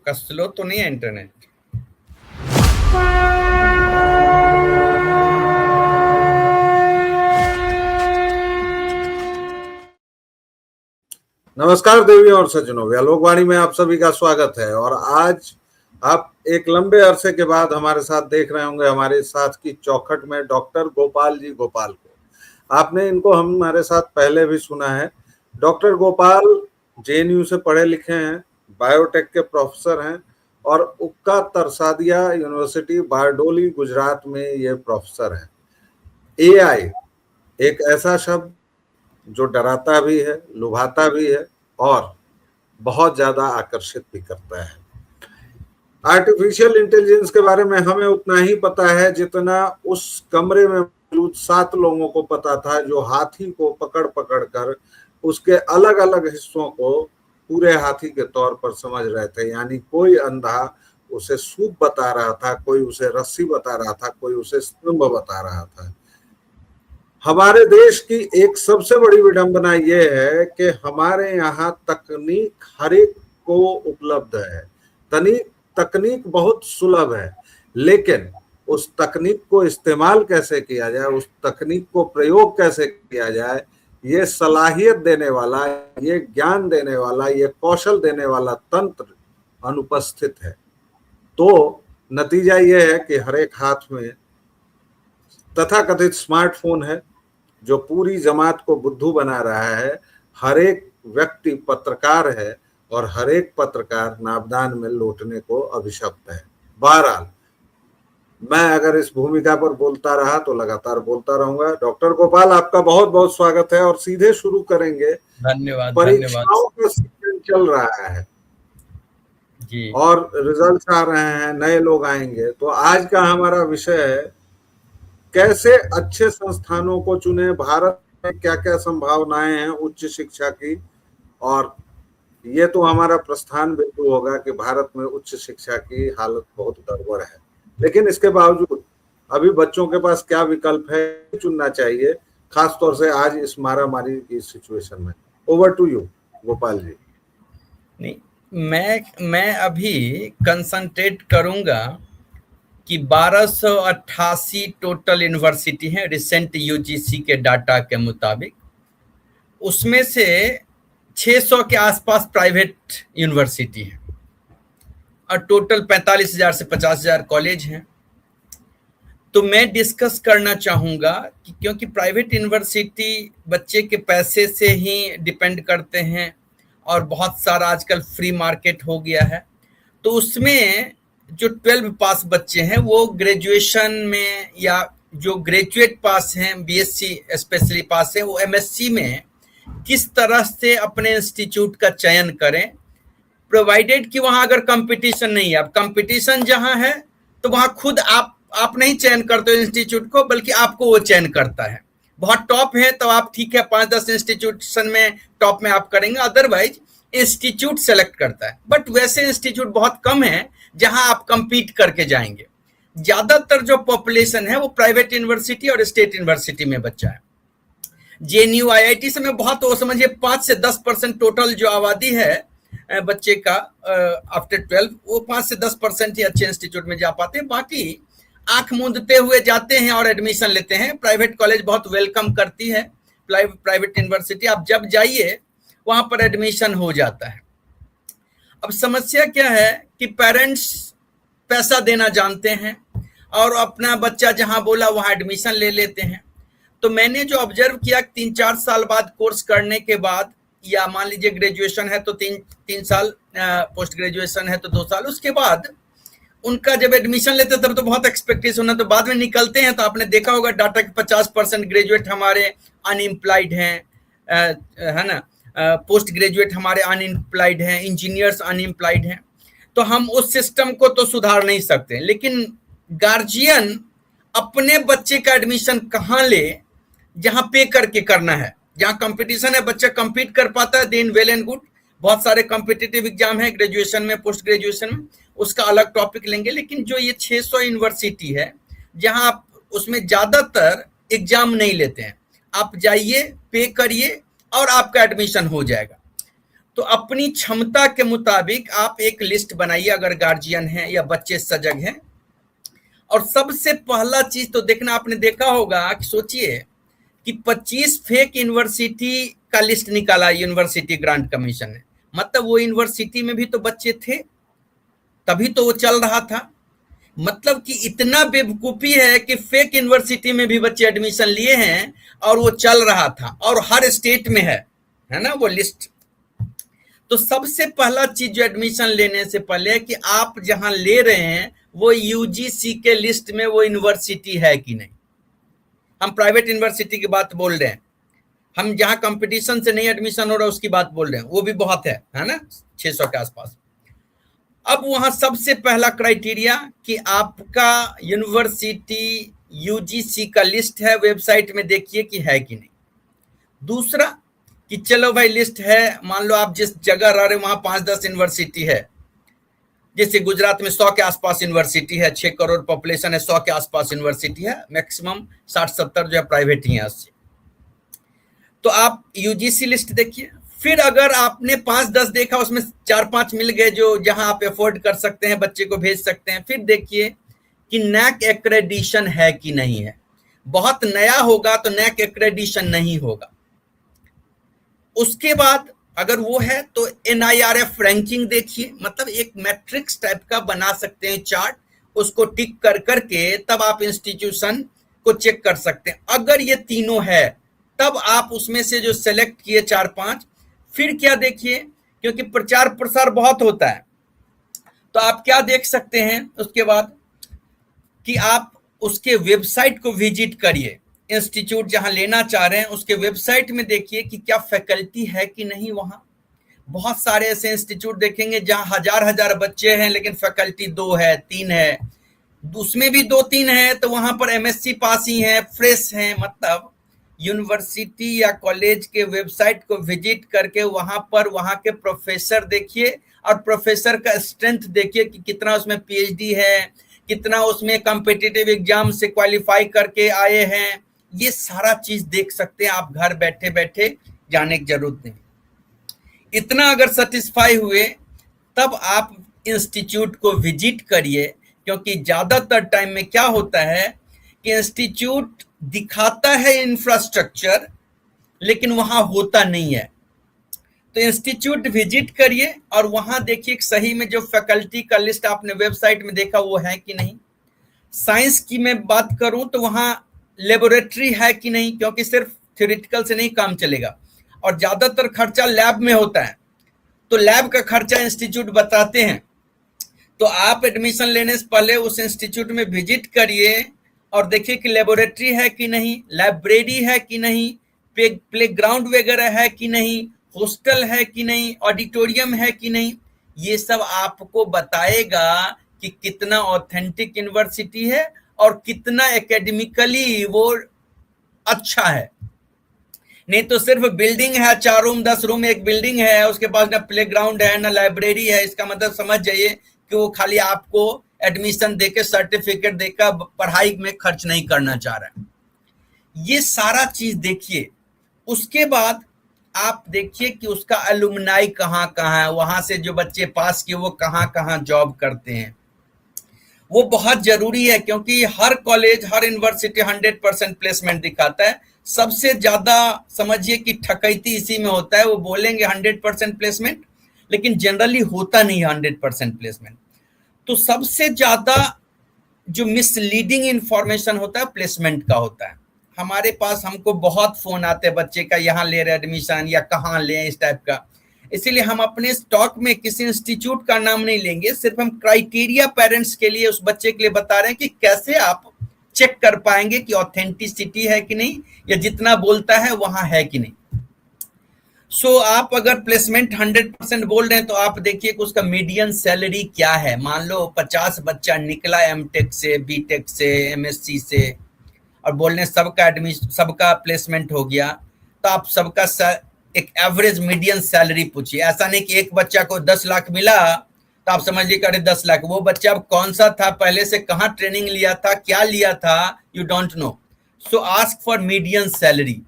आपका स्लो तो नहीं है इंटरनेट? नमस्कार देवी और सज्जनों, व्यालोकवाणी में आप सभी का स्वागत है। और आज आप एक लंबे अरसे के बाद हमारे साथ देख रहे होंगे हमारे साथ की चौखट में डॉक्टर गोपाल जी गोपाल को। आपने इनको हमारे साथ पहले भी सुना है। डॉक्टर गोपाल जेएनयू से पढ़े लिखे हैं, बायोटेक के प्रोफेसर हैं और उक्का तरसादिया यूनिवर्सिटी बारडोली गुजरात में ये प्रोफेसर हैं। एआई एक ऐसा शब्द जो डराता भी है, लुभाता भी है और बहुत ज्यादा आकर्षित भी करता है। आर्टिफिशियल इंटेलिजेंस के बारे में हमें उतना ही पता है जितना उस कमरे में मौजूद 7 लोगों को पता था जो हाथी को पकड़ पकड़ कर उसके अलग अलग हिस्सों को पूरे हाथी के तौर पर समझ रहे थे। यानी कोई अंधा उसे सूप बता रहा था, कोई उसे रस्सी बता रहा था, कोई उसे स्तंभ बता रहा था। हमारे देश की एक सबसे बड़ी विडंबना यह है कि हमारे यहाँ तकनीक हर एक को उपलब्ध है। तकनीक बहुत सुलभ है, लेकिन उस तकनीक को इस्तेमाल कैसे किया जाए, उस तकनीक को प्रयोग कैसे किया जाए, ये सलाहियत देने वाला, ये ज्ञान देने वाला, ये कौशल देने वाला तंत्र अनुपस्थित है। तो नतीजा यह है कि हर एक हाथ में तथाकथित स्मार्टफोन है जो पूरी जमात को बुद्धू बना रहा है। हर एक व्यक्ति पत्रकार है और हर एक पत्रकार नाबदान में लौटने को अभिशप्त है। बहरहाल, मैं अगर इस भूमिका पर बोलता रहा तो लगातार बोलता रहूंगा। डॉक्टर गोपाल, आपका बहुत बहुत स्वागत है और सीधे शुरू करेंगे। धन्यवाद। परीक्षाओं का सीजन चल रहा है जी, और रिजल्ट्स आ रहे हैं, नए लोग आएंगे। तो आज का हमारा विषय है कैसे अच्छे संस्थानों को चुने, भारत में क्या क्या संभावनाएं हैं उच्च शिक्षा की। और ये तो हमारा प्रस्थान बिंदु होगा कि भारत में उच्च शिक्षा की हालत बहुत गड़बड़ है, लेकिन इसके बावजूद अभी बच्चों के पास क्या विकल्प है, चुनना चाहिए, खासतौर से आज इस मारामारी की सिचुएशन में। Over to you Gopal ji. नहीं, मैं अभी कंसंट्रेट करूंगा कि 1288 टोटल यूनिवर्सिटी हैं रिसेंट यूजीसी के डाटा के मुताबिक। उसमें से 600 के आसपास प्राइवेट यूनिवर्सिटी हैं और टोटल 45,000 से 50,000 कॉलेज हैं। तो मैं डिस्कस करना चाहूँगा कि क्योंकि प्राइवेट यूनिवर्सिटी बच्चे के पैसे से ही डिपेंड करते हैं और बहुत सारा आजकल फ्री मार्केट हो गया है, तो उसमें जो 12 पास बच्चे हैं वो ग्रेजुएशन में, या जो ग्रेजुएट पास हैं, बीएससी स्पेशली पास है, वो एमएससी में किस तरह से अपने इंस्टीट्यूट का चयन करें, प्रोवाइडेड कि वहाँ अगर कंपटीशन नहीं है। अब कंपटीशन जहाँ है तो वहाँ खुद आप नहीं चयन करते हो इंस्टीट्यूट को, बल्कि आपको वो चयन करता है। बहुत टॉप है तो आप ठीक है 5-10 इंस्टीट्यूशन में टॉप में आप करेंगे, अदरवाइज इंस्टीट्यूट सेलेक्ट करता है। बट वैसे इंस्टीट्यूट बहुत कम है जहां आप कंपीट करके जाएंगे। ज्यादातर जो पॉपुलेशन है वो प्राइवेट यूनिवर्सिटी और स्टेट यूनिवर्सिटी में बच्चा है। जेएनयू आईआईटी से में बहुत, वो समझिए 5 से 10% टोटल जो आबादी है बच्चे का आफ्टर 12, वो 5 से 10% ही अच्छे इंस्टीट्यूट में जा पाते हैं। बाकी आंख मूंदते हुए जाते हैं और एडमिशन लेते हैं। प्राइवेट कॉलेज बहुत वेलकम करती है प्राइवेट यूनिवर्सिटी, आप जब जाइए वहां पर एडमिशन हो जाता है। अब समस्या क्या है कि पेरेंट्स पैसा देना जानते हैं और अपना बच्चा जहां बोला वहां एडमिशन ले लेते हैं। तो मैंने जो ऑब्जर्व किया, 3-4 साल बाद कोर्स करने के बाद, या मान लीजिए ग्रेजुएशन है तो 3 साल, पोस्ट ग्रेजुएशन है तो 2 साल, उसके बाद उनका जब एडमिशन लेते तब तो बहुत एक्सपेक्टेशन है, तो बाद में निकलते हैं तो आपने देखा होगा डाटा कि 50% ग्रेजुएट हमारे अनएम्प्लॉयड हैं, है ना, पोस्ट ग्रेजुएट हमारे अनएम्प्लॉयड हैं, इंजीनियर्स अनएम्प्लॉयड हैं। तो हम उस सिस्टम को तो सुधार नहीं सकते, लेकिन गार्जियन अपने बच्चे का एडमिशन कहाँ ले, जहां पे करके करना है, जहां कंपटीशन है, बच्चा कंपीट कर पाता है, देन वेल एंड गुड। बहुत सारे कॉम्पिटिटिव एग्जाम है ग्रेजुएशन में, पोस्ट ग्रेजुएशन में, उसका अलग टॉपिक लेंगे। लेकिन जो ये 600 यूनिवर्सिटी है जहां आप उसमें ज्यादातर एग्जाम नहीं लेते हैं, आप जाइए, पे करिए और आपका एडमिशन हो जाएगा। तो अपनी क्षमता के मुताबिक आप एक लिस्ट बनाइए अगर गार्जियन है या बच्चे सजग हैं। और सबसे पहला चीज तो देखना, आपने देखा होगा कि सोचिए कि 25 फेक यूनिवर्सिटी का लिस्ट निकाला यूनिवर्सिटी ग्रांट कमीशन ने। मतलब वो यूनिवर्सिटी में भी तो बच्चे थे, तभी तो वो चल रहा था। मतलब कि इतना बेवकूफी है कि फेक यूनिवर्सिटी में भी बच्चे एडमिशन लिए हैं और वो चल रहा था, और हर स्टेट में है ना वो लिस्ट। तो सबसे पहला चीज जो एडमिशन लेने से पहले कि आप जहां ले रहे हैं वो यूजीसी के लिस्ट में वो यूनिवर्सिटी है कि नहीं। हम प्राइवेट यूनिवर्सिटी की बात बोल रहे हैं, हम जहां कंपटीशन से नहीं एडमिशन हो रहा उसकी बात बोल रहे हैं, वो भी बहुत है ना, 600 के आसपास। अब वहां सबसे पहला क्राइटेरिया कि आपका यूनिवर्सिटी यूजीसी का लिस्ट है, वेबसाइट में देखिए कि है कि नहीं। दूसरा कि चलो भाई लिस्ट है, मान लो आप जिस जगह रह रहे वहां 5-10 यूनिवर्सिटी है, जैसे गुजरात में 100 के आसपास यूनिवर्सिटी है, 6 करोड़ पॉपुलेशन है, 100 के आसपास यूनिवर्सिटी है, मैक्सिमम 60-70 जो है प्राइवेट ही है, 80। तो आप यूजीसी लिस्ट देखिए। फिर अगर आपने 5-10 देखा, उसमें 4-5 मिल गए जो जहां आप अफोर्ड कर सकते हैं, बच्चे को भेज सकते हैं, फिर देखिए कि नैक एक्रेडिशन है कि नहीं है। बहुत नया होगा तो नैक एक्रेडिशन नहीं होगा। उसके बाद अगर वो है तो NIRF रैंकिंग देखिए, मतलब एक मैट्रिक्स टाइप का बना सकते हैं चार्ट, उसको टिक कर करके तब आप इंस्टीट्यूशन को चेक कर सकते हैं। अगर ये तीनों है तब आप उसमें से जो सेलेक्ट किए 4-5, फिर क्या देखिए, क्योंकि प्रचार प्रसार बहुत होता है, तो आप क्या देख सकते हैं उसके बाद कि आप उसके वेबसाइट को विजिट करिए। इंस्टीट्यूट जहां लेना चाह रहे हैं उसके वेबसाइट में देखिए कि क्या फैकल्टी है कि नहीं। वहां बहुत सारे ऐसे इंस्टीट्यूट देखेंगे जहां हजार बच्चे हैं लेकिन फैकल्टी 2 है 3 है, उसमें भी 2-3 है तो वहां पर MSc पास ही है, फ्रेश है। मतलब यूनिवर्सिटी या कॉलेज के वेबसाइट को विजिट करके वहां पर वहां के प्रोफेसर देखिए, और प्रोफेसर का स्ट्रेंथ देखिए कि कितना उसमें PhD है, कितना उसमें कॉम्पिटिटिव एग्जाम से क्वालिफाई करके आए हैं। ये सारा चीज देख सकते हैं आप, घर बैठे बैठे जाने की जरूरत नहीं। इतना अगर सेटिस्फाई हुए तब आप इंस्टीट्यूट को विजिट करिए, क्योंकि ज्यादातर टाइम में क्या होता है कि इंस्टीट्यूट दिखाता है इंफ्रास्ट्रक्चर लेकिन वहां होता नहीं है। तो इंस्टीट्यूट विजिट करिए और वहां देखिए सही में जो फैकल्टी का लिस्ट आपने वेबसाइट में देखा वो है कि नहीं। साइंस की मैं बात करूं तो वहां लेबोरेटरी है कि नहीं, क्योंकि सिर्फ थ्योरेटिकल से नहीं काम चलेगा, और ज्यादातर खर्चा लैब में होता है, तो लैब का खर्चा इंस्टीट्यूट बताते हैं। तो आप एडमिशन लेने से पहले उस इंस्टीट्यूट में विजिट करिए और देखिए कि लेबोरेटरी है कि नहीं, लाइब्रेरी है कि नहीं, प्लेग्राउंड वगैरह है कि नहीं, हॉस्टल है कि नहीं, ऑडिटोरियम है कि नहीं। ये सब आपको बताएगा कि कितना ऑथेंटिक यूनिवर्सिटी है और कितना एकेडमिकली वो अच्छा है। नहीं तो सिर्फ बिल्डिंग है, 4 रूम 10 रूम एक बिल्डिंग है, उसके पास ना प्लेग्राउंड है ना लाइब्रेरी है, इसका मतलब समझ जाइए कि वो खाली आपको एडमिशन देके सर्टिफिकेट देकर पढ़ाई में खर्च नहीं करना चाह रहा है। ये सारा चीज देखिए। उसके बाद आप देखिए कि उसका अलुमनाई कहाँ कहाँ है, वहां से जो बच्चे पास किए वो कहाँ कहाँ जॉब करते हैं, वो बहुत जरूरी है। क्योंकि हर कॉलेज हर यूनिवर्सिटी 100% प्लेसमेंट दिखाता है। सबसे ज्यादा समझिए कि ठकैती इसी में होता है, वो बोलेंगे 100% प्लेसमेंट लेकिन जनरली होता नहीं है 100% प्लेसमेंट। तो सबसे ज्यादा जो मिसलीडिंग इंफॉर्मेशन होता है प्लेसमेंट का होता है। हमारे पास हमको बहुत फोन आते हैं बच्चे का, यहाँ ले रहे एडमिशन या कहाँ ले, इस टाइप का। इसीलिए हम अपने स्टॉक में किसी इंस्टीट्यूट का नाम नहीं लेंगे, सिर्फ हम क्राइटेरिया पेरेंट्स के लिए उस बच्चे के लिए बता रहे हैं कि कैसे आप चेक कर पाएंगे कि ऑथेंटिसिटी है कि नहीं, या जितना बोलता है वहां है कि नहीं। सो आप अगर प्लेसमेंट 100% बोल रहे हैं तो आप देखिए कि उसका मीडियन सैलरी क्या है। मान लो 50 बच्चा निकला M.Tech से, B.Tech से, MSc से, और बोलने सबका एडमिशन सबका प्लेसमेंट हो गया, तो आप सबका एक एवरेज मीडियन सैलरी पूछिए। ऐसा नहीं कि एक बच्चा को 10 लाख मिला तो आप समझ लीजिए अरे 10 लाख, वो बच्चा अब कौन सा था, पहले से कहाँ ट्रेनिंग लिया था, क्या लिया था, you don't know. So ask for median salary.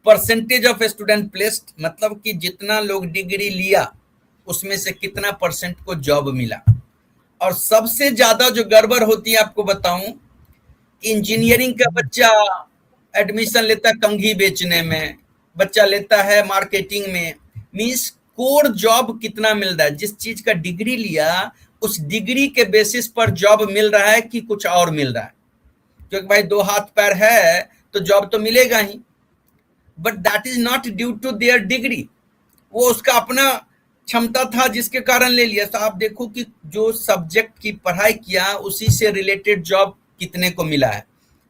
Percentage of student placed, मतलब कि जितना लोग डिग्री लिया उसमें से कितना परसेंट को जॉब मिला। और सबसे ज्यादा जो गड़बड़ होती है आपको बताऊं, इंजीनियरिंग का बच्चा एडमिशन लेता है कंघी बेचने में, बच्चा लेता है मार्केटिंग में। मींस कोर जॉब कितना मिल रहा है, जिस चीज का डिग्री लिया उस डिग्री के बेसिस पर जॉब मिल रहा है कि कुछ और मिल रहा है। क्योंकि भाई दो हाथ पैर है तो जॉब तो मिलेगा ही, but that is not due to their degree. वो उसका अपना क्षमता था जिसके कारण ले लिया। तो आप देखो कि जो सब्जेक्ट की पढ़ाई किया उसी से रिलेटेड जॉब कितने को मिला है,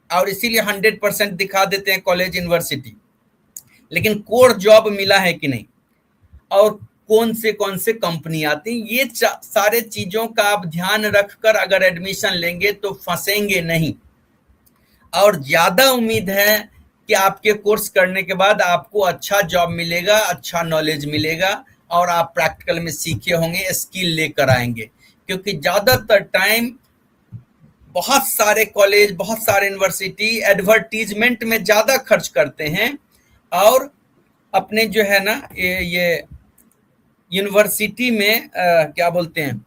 और इसीलिए 100% दिखा देते हैं कॉलेज यूनिवर्सिटी, लेकिन कोर जॉब मिला है कि नहीं, और कौन से कंपनी आती हैं, ये सारे चीजों का आप ध्यान रखकर अगर एडमिशन लेंगे तो फंसेंगे नहीं। और ज्यादा उम्मीद है कि आपके कोर्स करने के बाद आपको अच्छा जॉब मिलेगा, अच्छा नॉलेज मिलेगा, और आप प्रैक्टिकल में सीखे होंगे, स्किल लेकर आएंगे। क्योंकि ज्यादातर टाइम बहुत सारे कॉलेज, बहुत सारे यूनिवर्सिटी एडवर्टीजमेंट में ज्यादा खर्च करते हैं, और अपने जो है ना ये यूनिवर्सिटी में क्या बोलते हैं,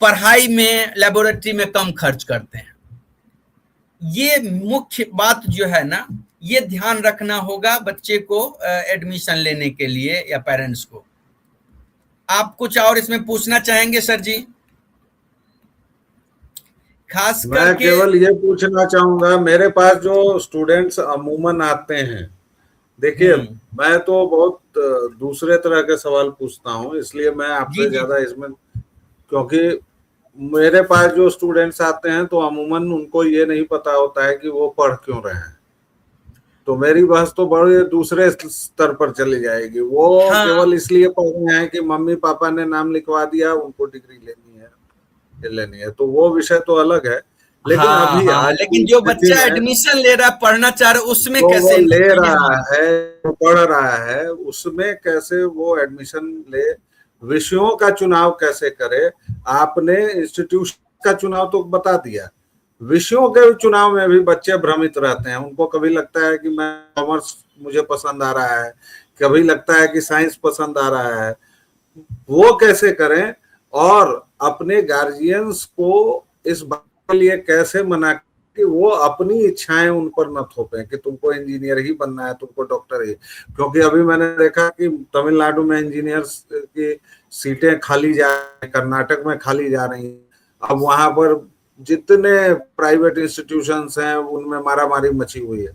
पढ़ाई में, लेबोरेटरी में कम खर्च करते हैं। ये मुख्य बात जो है ना, ये ध्यान रखना होगा बच्चे को एडमिशन लेने के लिए या पेरेंट्स को। आप कुछ और इसमें पूछना चाहेंगे सर जी? खास मैं करके केवल ये पूछना चाहूंगा, मेरे पास जो स्टूडेंट्स अमूमन आते हैं, देखिए मैं तो बहुत दूसरे तरह के सवाल पूछता हूँ, इसलिए मैं आपसे ज्यादा इसमें, क्योंकि मेरे पास जो स्टूडेंट्स आते हैं तो अमूमन उनको ये नहीं पता होता है कि वो पढ़ क्यों रहे हैं। तो मेरी बहस तो बड़े दूसरे स्तर पर चली जाएगी। वो केवल इसलिए पढ़ रहे हैं कि मम्मी पापा ने नाम लिखवा दिया, उनको डिग्री लेनी है, तो वो विषय तो अलग है। लेकिन अभी लेकिन जो बच्चा एडमिशन ले रहा है, पढ़ना चाह रहा है, उसमें कैसे ले रहा है, पढ़ रहा है, उसमें कैसे वो एडमिशन ले, विषयों का चुनाव कैसे करे। आपने इंस्टीट्यूशन का चुनाव तो बता दिया, विषयों के चुनाव में भी बच्चे भ्रमित रहते हैं। उनको कभी लगता है कि मैं कॉमर्स मुझे पसंद आ रहा है, कभी लगता है कि साइंस पसंद आ रहा है। वो कैसे करें, और अपने गार्जियंस को इस बात के लिए कैसे मना कि वो अपनी इच्छाएं उन पर न थोपें कि तुमको इंजीनियर ही बनना है, तुमको डॉक्टर ही। क्योंकि अभी मैंने देखा कि तमिलनाडु में इंजीनियर्स की सीटें खाली जा रही, कर्नाटक में खाली जा रही। अब वहां पर जितने प्राइवेट इंस्टीट्यूशंस हैं उनमें मारामारी मची हुई है।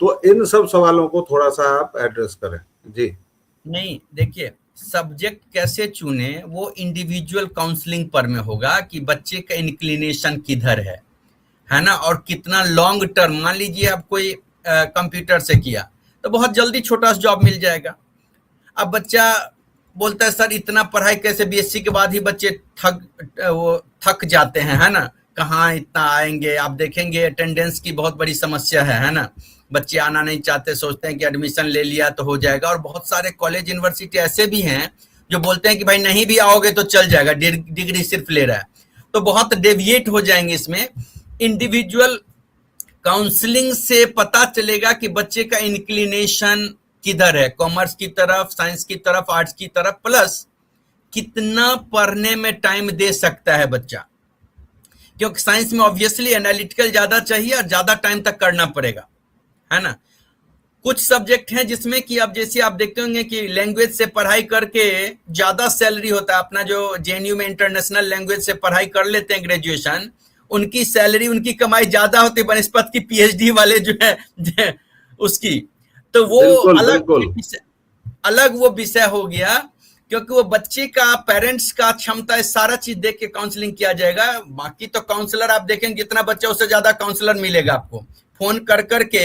तो इन सब सवालों को थोड़ा सा आप एड्रेस करें जी। नहीं, देखिए सब्जेक्ट कैसे चुने वो इंडिविजुअल काउंसलिंग पर में होगा कि बच्चे का इंक्लिनेशन किधर है ना, और कितना लॉन्ग टर्म। मान लीजिए आप कोई कंप्यूटर से किया तो बहुत जल्दी छोटा सा जॉब मिल जाएगा। अब बच्चा बोलता है सर इतना पढ़ाई कैसे, बीएससी के बाद ही बच्चे थक जाते हैं, है ना, कहाँ इतना आएंगे। आप देखेंगे अटेंडेंस की बहुत बड़ी समस्या है ना, बच्चे आना नहीं चाहते, सोचते हैं कि एडमिशन ले लिया तो हो जाएगा। और बहुत सारे कॉलेज यूनिवर्सिटी ऐसे भी हैं जो बोलते हैं कि भाई नहीं भी आओगे तो चल जाएगा, डिग्री सिर्फ ले रहा है। तो बहुत डेविएट हो जाएंगे इसमें। इंडिविजुअल काउंसलिंग से पता चलेगा कि बच्चे का इंक्लिनेशन किधर है, कॉमर्स की तरफ, साइंस की तरफ, आर्ट्स की तरफ, प्लस कितना पढ़ने में टाइम दे सकता है बच्चा। क्योंकि साइंस में ऑब्वियसली एनालिटिकल ज्यादा चाहिए और ज्यादा टाइम तक करना पड़ेगा, है ना। कुछ सब्जेक्ट हैं जिसमें कि अब जैसे आप देखते होंगे कि लैंग्वेज से पढ़ाई करके ज्यादा सैलरी होता है। अपना जो जेएनयू में इंटरनेशनल लैंग्वेज से पढ़ाई कर लेते हैं ग्रेजुएशन, उनकी सैलरी, उनकी कमाई ज्यादा होती है बनस्पत की पीएचडी वाले जो है उसकी। तो वो अलग वो विषय हो गया, क्योंकि वो बच्चे का, पेरेंट्स का क्षमता, सारा चीज देख के काउंसलिंग किया जाएगा। बाकी तो काउंसलर आप देखेंगे जितना बच्चा उससे ज्यादा काउंसलर मिलेगा आपको। फोन कर करके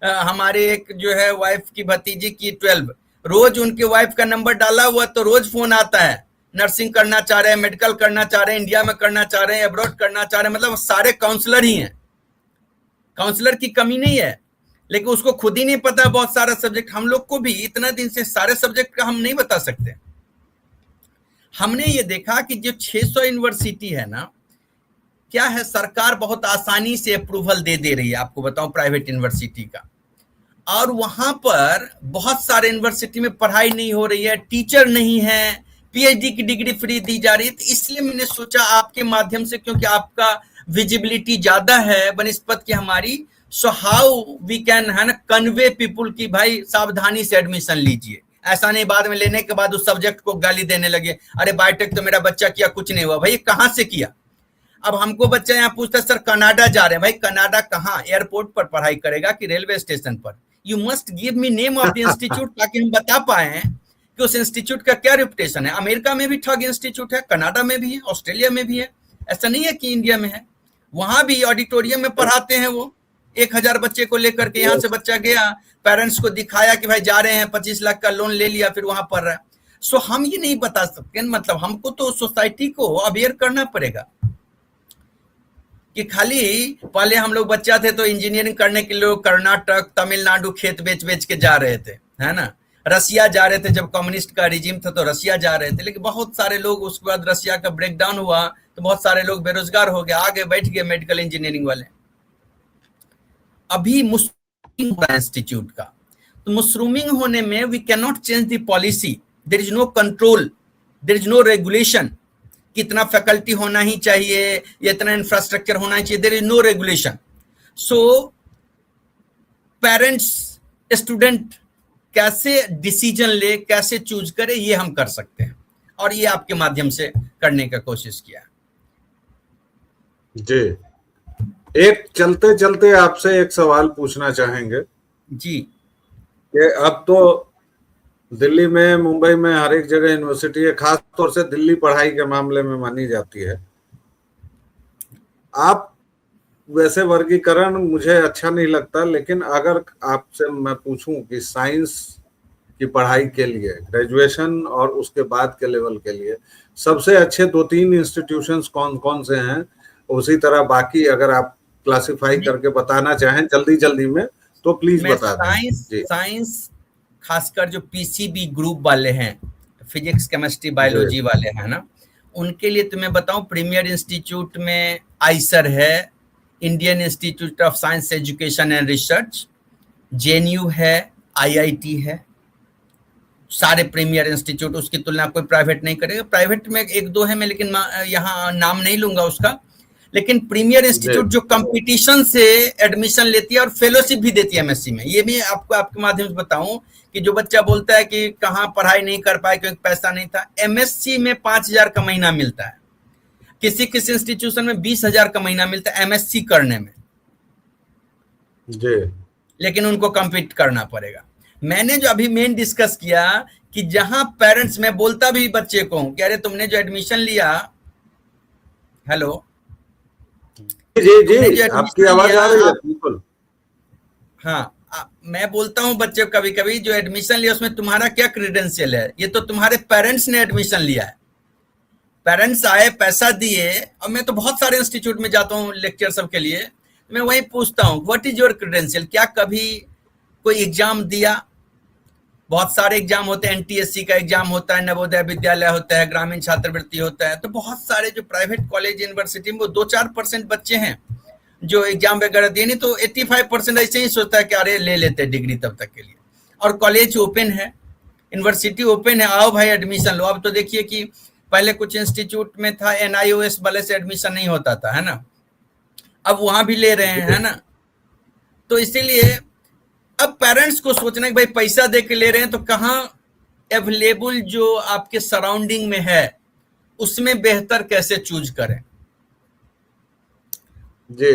हमारे एक जो है वाइफ की भतीजी की 12, रोज उनके वाइफ का नंबर डाला हुआ तो रोज फोन आता है, नर्सिंग करना चाह रहे हैं, मेडिकल करना चाह रहे हैं, इंडिया में करना चाह रहे हैं, अब्रॉड करना चाह रहे हैं। मतलब सारे काउंसलर ही हैं, काउंसलर की कमी नहीं है, लेकिन उसको खुद ही नहीं पता बहुत सारा सब्जेक्ट। हम लोग को भी इतना दिन से सारे सब्जेक्ट का हम नहीं बता सकते। हमने ये देखा कि जो 600 यूनिवर्सिटी है ना, क्या है, सरकार बहुत आसानी से अप्रूवल दे रही है। आपको बताऊं, प्राइवेट यूनिवर्सिटी का और वहां पर बहुत सारे यूनिवर्सिटी में पढ़ाई नहीं हो रही है, टीचर नहीं है, पीएचडी की डिग्री फ्री दी जा रही है। तो इसलिए मैंने सोचा आपके माध्यम से, क्योंकि आपका विजिबिलिटी ज्यादा है बनस्पत की हमारी, सो हाउ वी कैन है ना कन्वे पीपुल की भाई सावधानी से एडमिशन लीजिए। ऐसा नहीं बाद में लेने के बाद उस सब्जेक्ट को गाली देने लगे, अरे बायोटेक तो मेरा बच्चा किया, कुछ नहीं हुआ। भाई कहाँ से किया? अब हमको बच्चा यहाँ पूछता है सर कनाडा जा रहे हैं। भाई कनाडा कहाँ? एयरपोर्ट पर पढ़ाई करेगा कि रेलवे स्टेशन पर? You must give me name of the institute ताकि हम बता पाए कि उस इंस्टीट्यूट का क्या रेपुटेशन है। अमेरिका में भी ठग इंस्टीट्यूट है, कनाडा में भी है, ऑस्ट्रेलिया में भी है, ऐसा नहीं है कि इंडिया में है। वहां भी ऑडिटोरियम में पढ़ाते हैं वो 1000 बच्चे को लेकर के। यहाँ से बच्चा गया, पेरेंट्स को दिखाया कि भाई जा रहे हैं, 25 लाख का लोन ले लिया, फिर वहां पढ़ रहा है। सो हम ये नहीं बता सकते, मतलब हमको तो सोसाइटी को अवेयर करना पड़ेगा कि खाली पहले हम लोग बच्चा थे तो इंजीनियरिंग करने के लिए कर्नाटक, तमिलनाडु खेत बेच बेच के जा रहे थे, है ना। रसिया जा रहे थे, जब कम्युनिस्ट का रिजीम था तो रसिया जा रहे थे। लेकिन बहुत सारे लोग, उसके बाद रसिया का ब्रेकडाउन हुआ तो बहुत सारे लोग बेरोजगार हो गए, आगे बैठ गए मेडिकल इंजीनियरिंग वाले। अभी मुस्लिम इंस्टीट्यूट का, तो मशरूमिंग होने में we can not change the policy, there is no control, there is no regulation, कितना फैकल्टी होना ही चाहिए, इतना इंफ्रास्ट्रक्चर होना ही चाहिए, there is no regulation. So parents, student कैसे डिसीजन ले, कैसे चूज करे, ये हम कर सकते हैं, और ये आपके माध्यम से करने का कोशिश किया जी। एक चलते चलते आपसे एक सवाल पूछना चाहेंगे जी कि अब तो दिल्ली में, मुंबई में हर एक जगह यूनिवर्सिटी है, खास तौर से दिल्ली पढ़ाई के मामले में मानी जाती है। आप वैसे वर्गीकरण मुझे अच्छा नहीं लगता, लेकिन अगर आपसे मैं पूछूं कि साइंस की पढ़ाई के लिए ग्रेजुएशन और उसके बाद के लेवल के लिए सबसे अच्छे 2-3 इंस्टीट्यूशंस कौन कौन से हैं, उसी तरह बाकी अगर आप क्लासिफाई करके बताना चाहें जल्दी जल्दी में तो प्लीज बता दें। साइंस खासकर जो पीसीबी ग्रुप वाले हैं, फिजिक्स केमिस्ट्री बायोलॉजी वाले हैं ना, उनके लिए तो मैं बताऊं, प्रीमियर इंस्टीट्यूट में आईसर है, Indian institute of science education and research, JNU है, आईआईटी है, सारे प्रीमियर इंस्टीट्यूट। उसकी तुलना कोई प्राइवेट नहीं करेगा। प्राइवेट में एक दो है, मैं लेकिन यहाँ नाम नहीं लूंगा उसका। लेकिन प्रीमियर इंस्टीट्यूट जो कंपटीशन से एडमिशन लेती है और फेलोशिप भी देती है एमएससी में। ये भी आपको आपके माध्यम से बताऊं कि जो बच्चा बोलता है कि कहाँ पढ़ाई नहीं कर पाए क्योंकि पैसा नहीं था, एमएससी में 5000 का महीना मिलता है, किसी किसी इंस्टीट्यूशन में 20,000 का महीना मिलता है एमएससी करने में जी। लेकिन उनको कम्पीट करना पड़ेगा। मैंने जो अभी मेन डिस्कस किया कि जहां पेरेंट्स, मैं बोलता भी बच्चे को हूं कि अरे तुमने जो एडमिशन लिया, हेलो जी जी, आपकी आवाज आ रही है बिल्कुल। हाँ, मैं बोलता हूं बच्चे को कभी कभी, जो एडमिशन लिया उसमें तुम्हारा क्या क्रेडेंशियल है? ये तो तुम्हारे पेरेंट्स ने एडमिशन लिया है, पेरेंट्स आए, पैसा दिए। और मैं तो बहुत सारे इंस्टीट्यूट में जाता हूँ लेक्चर सब के लिए, मैं वही पूछता हूँ व्हाट इज योर क्रेडेंशियल, क्या कभी कोई एग्जाम दिया? बहुत सारे एग्जाम होते हैं, एनटीएससी का एग्जाम होता है, नवोदय विद्यालय होता है, ग्रामीण छात्रवृत्ति होता है। तो बहुत सारे जो प्राइवेट कॉलेज यूनिवर्सिटी में वो 2-4% बच्चे हैं जो एग्जाम वगैरह दिए नहीं, तो 85% ऐसे ही सोचता है कि अरे ले लेते डिग्री तब तक के लिए। और कॉलेज ओपन है, यूनिवर्सिटी ओपन है, आओ भाई एडमिशन लो। अब तो देखिए कि पहले कुछ इंस्टीट्यूट में था एनआईओएस वाले से एडमिशन नहीं होता था, है ना, अब वहां भी ले रहे हैं, है ना। तो इसीलिए अब पेरेंट्स को सोचना कि भाई पैसा दे के ले रहे हैं तो कहाँ अवेलेबल जो आपके सराउंडिंग में है उसमें बेहतर कैसे चूज करें जी।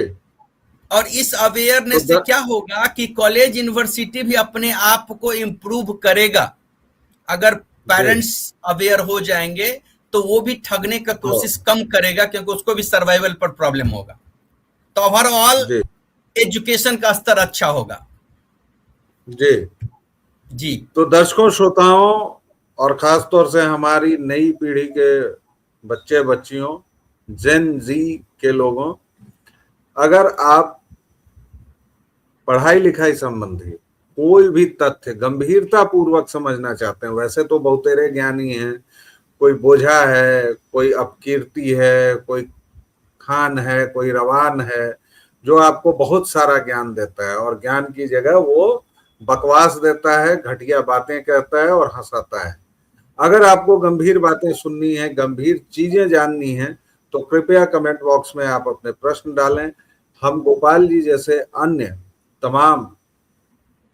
और इस अवेयरनेस से क्या होगा कि कॉलेज यूनिवर्सिटी भी अपने आप को इम्प्रूव करेगा। अगर पेरेंट्स अवेयर हो जाएंगे तो वो भी ठगने का कोशिश कम करेगा, क्योंकि उसको भी सर्वाइवल पर प्रॉब्लम होगा। तो ओवरऑल एजुकेशन का स्तर अच्छा होगा। जी जी। तो दर्शकों, श्रोताओं और खास तौर से हमारी नई पीढ़ी के बच्चे बच्चियों, जेन जी के लोगों, अगर आप पढ़ाई लिखाई संबंधी कोई भी तथ्य गंभीरता पूर्वक समझना चाहते हैं, वैसे तो बहुतेरे ज्ञानी हैं, कोई बोझा है, कोई अपकीर्ति है, कोई खान है, कोई रवान है, जो आपको बहुत सारा ज्ञान देता है और ज्ञान की जगह वो बकवास देता है, घटिया बातें कहता है और हंसाता है। अगर आपको गंभीर बातें सुननी है, गंभीर चीजें जाननी है, तो कृपया कमेंट बॉक्स में आप अपने प्रश्न डालें। हम गोपाल जी जैसे अन्य तमाम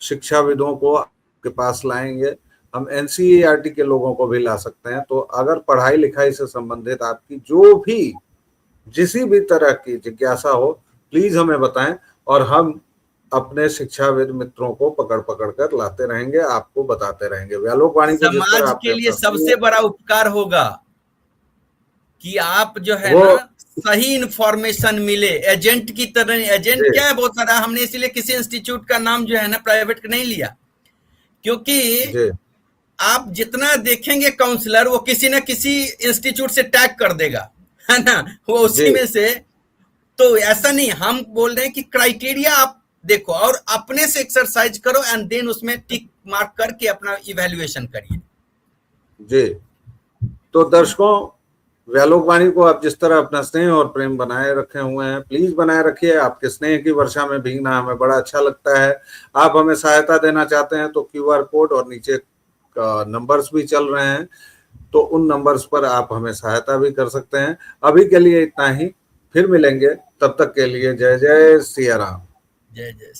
शिक्षाविदों को आपके पास लाएंगे। हम एनसीईआरटी के लोगों को भी ला सकते हैं। तो अगर पढ़ाई लिखाई से संबंधित आपकी जो भी जिसी भी तरह की जिज्ञासा हो, प्लीज हमें बताएं और हम अपने शिक्षाविद मित्रों को पकड़ पकड़ कर लाते रहेंगे, आपको बताते रहेंगे। व्यालोक वाणी को जिस तरह समाज आपने के लिए अपना सबसे बड़ा उपकार होगा कि आप जो है वो ना सही इंफॉर्मेशन मिले, एजेंट की तरह। एजेंट जी क्या है, बहुत सारा। हमने इसीलिए किसी इंस्टीट्यूट का नाम जो है ना प्राइवेट नहीं लिया, क्योंकि जी आप जितना देखेंगे काउंसलर, वो किसी न किसी इंस्टीट्यूट से टैग कर देगा, है ना, वो जी उसी में से। तो ऐसा नहीं, हम बोल रहे हैं कि क्राइटेरिया आप देखो और अपने से एक्सरसाइज करो एंड देन उसमें टिक मार्क करके अपना इवैल्यूएशन करिए। जी। तो दर्शकों, व्यालोक वाणी को आप जिस तरह अपना स्नेह और प्रेम बनाए रखे हुए हैं, प्लीज बनाए रखिए। आपके स्नेह की वर्षा में भीगना हमें बड़ा अच्छा लगता है। आप हमें सहायता देना चाहते हैं तो क्यूआर कोड और नीचे नंबर्स भी चल रहे हैं, तो उन नंबर्स पर आप हमें सहायता भी कर सकते हैं। अभी के लिए इतना ही, फिर मिलेंगे। तब तक के लिए जय जय सिया राम। जय जय।